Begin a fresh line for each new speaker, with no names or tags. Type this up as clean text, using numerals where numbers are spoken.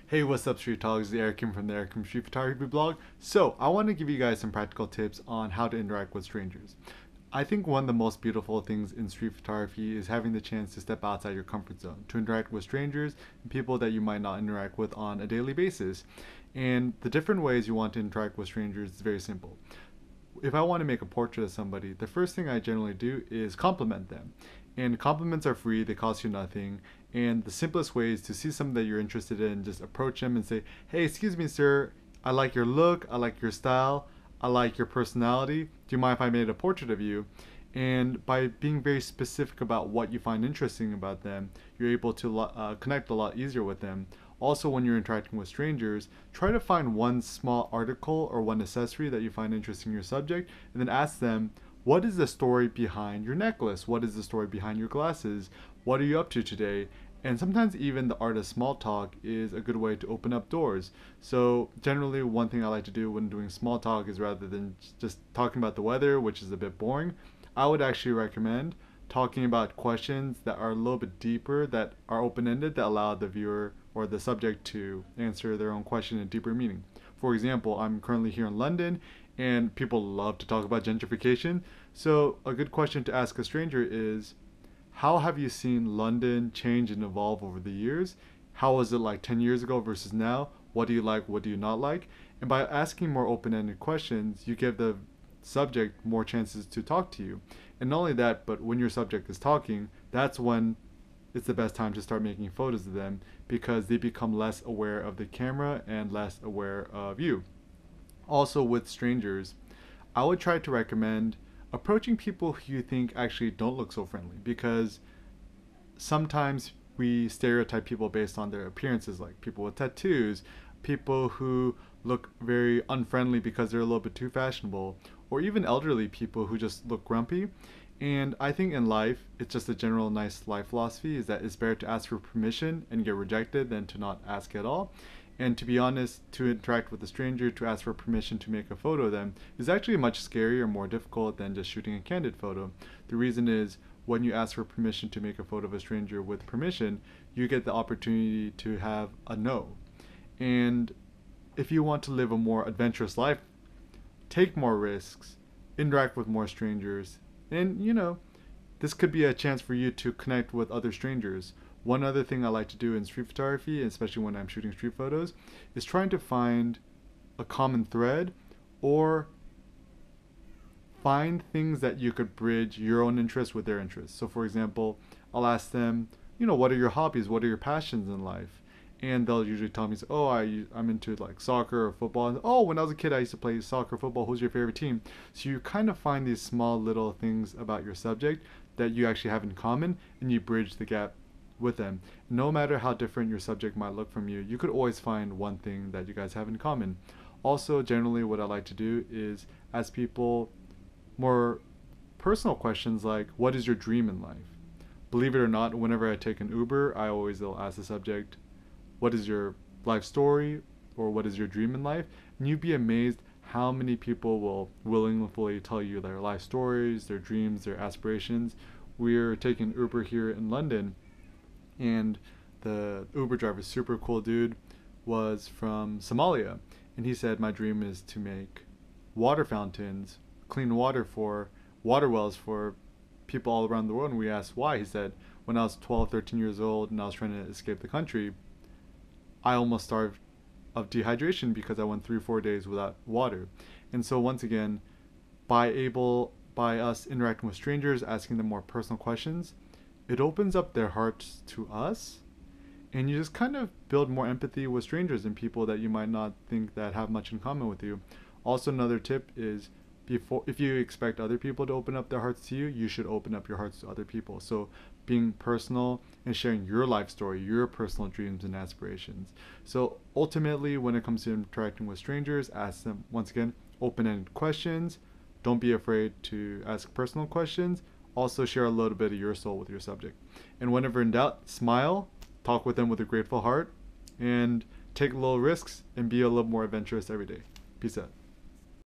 Hey, what's up, Street Talks? This is Eric Kim from the Eric Kim Street Photography blog. So, I want to give you guys some practical tips on how to interact with strangers. I think one of the most beautiful things in street photography is having the chance to step outside your comfort zone, to interact with strangers and people that you might not interact with on a daily basis. And the different ways you want to interact with strangers is very simple. If I want to make a portrait of somebody, the first thing I generally do is compliment them. And compliments are free, they cost you nothing. And the simplest way is to see something that you're interested in, just approach them and say, "Hey, excuse me, sir, I like your look, I like your style, I like your personality. Do you mind if I made a portrait of you?" And by being very specific about what you find interesting about them, you're able to connect a lot easier with them. Also, when you're interacting with strangers, try to find one small article or one accessory that you find interesting in your subject, and then ask them, what is the story behind your necklace? What is the story behind your glasses? What are you up to today? And sometimes even the art of small talk is a good way to open up doors. So generally, one thing I like to do when doing small talk is, rather than just talking about the weather, which is a bit boring, I would actually recommend talking about questions that are a little bit deeper, that are open-ended, that allow the viewer or the subject to answer their own question in deeper meaning. For example, I'm currently here in London, and people love to talk about gentrification. So a good question to ask a stranger is, how have you seen London change and evolve over the years? How was it like 10 years ago versus now? What do you like? What do you not like? And by asking more open-ended questions, you give the subject more chances to talk to you. And not only that, but when your subject is talking, that's when it's the best time to start making photos of them, because they become less aware of the camera and less aware of you. Also, with strangers, I would try to recommend approaching people who you think actually don't look so friendly, because sometimes we stereotype people based on their appearances, like people with tattoos, people who look very unfriendly because they're a little bit too fashionable, or even elderly people who just look grumpy. And I think in life, it's just a general nice life philosophy is that it's better to ask for permission and get rejected than to not ask at all. And to be honest, to interact with a stranger, to ask for permission to make a photo of them, is actually much scarier, more difficult than just shooting a candid photo. The reason is, when you ask for permission to make a photo of a stranger with permission, you get the opportunity to have a no. And if you want to live a more adventurous life, take more risks, interact with more strangers, and this could be a chance for you to connect with other strangers. One other thing I like to do in street photography, especially when I'm shooting street photos, is trying to find a common thread, or find things that you could bridge your own interests with their interests. So, for example, I'll ask them, what are your hobbies? What are your passions in life? And they'll usually tell me, oh, I'm into like soccer or football. And, oh, when I was a kid, I used to play soccer, football. Who's your favorite team? So you kind of find these small little things about your subject that you actually have in common, and you bridge the gap with them. No matter how different your subject might look from you, you could always find one thing that you guys have in common. Also, generally, what I like to do is ask people more personal questions like, what is your dream in life? Believe it or not, whenever I take an Uber, I always will ask the subject, what is your life story, or what is your dream in life? And you'd be amazed how many people will willingly tell you their life stories, their dreams, their aspirations. We're taking Uber here in London, and the Uber driver, super cool dude, was from Somalia. And he said, my dream is to make water fountains, clean water for water wells for people all around the world. And we asked why. He said, when I was 12, 13 years old and I was trying to escape the country, I almost starved of dehydration because I went 3 or 4 days without water. And so once again, by us interacting with strangers, asking them more personal questions, it opens up their hearts to us, and you just kind of build more empathy with strangers and people that you might not think that have much in common with you. Also, another tip is, if you expect other people to open up their hearts to you, you should open up your hearts to other people. So being personal and sharing your life story, your personal dreams and aspirations. So ultimately, when it comes to interacting with strangers, ask them, once again, open-ended questions. Don't be afraid to ask personal questions. Also share a little bit of your soul with your subject. And whenever in doubt, smile, talk with them with a grateful heart, and take little risks and be a little more adventurous every day. Peace out.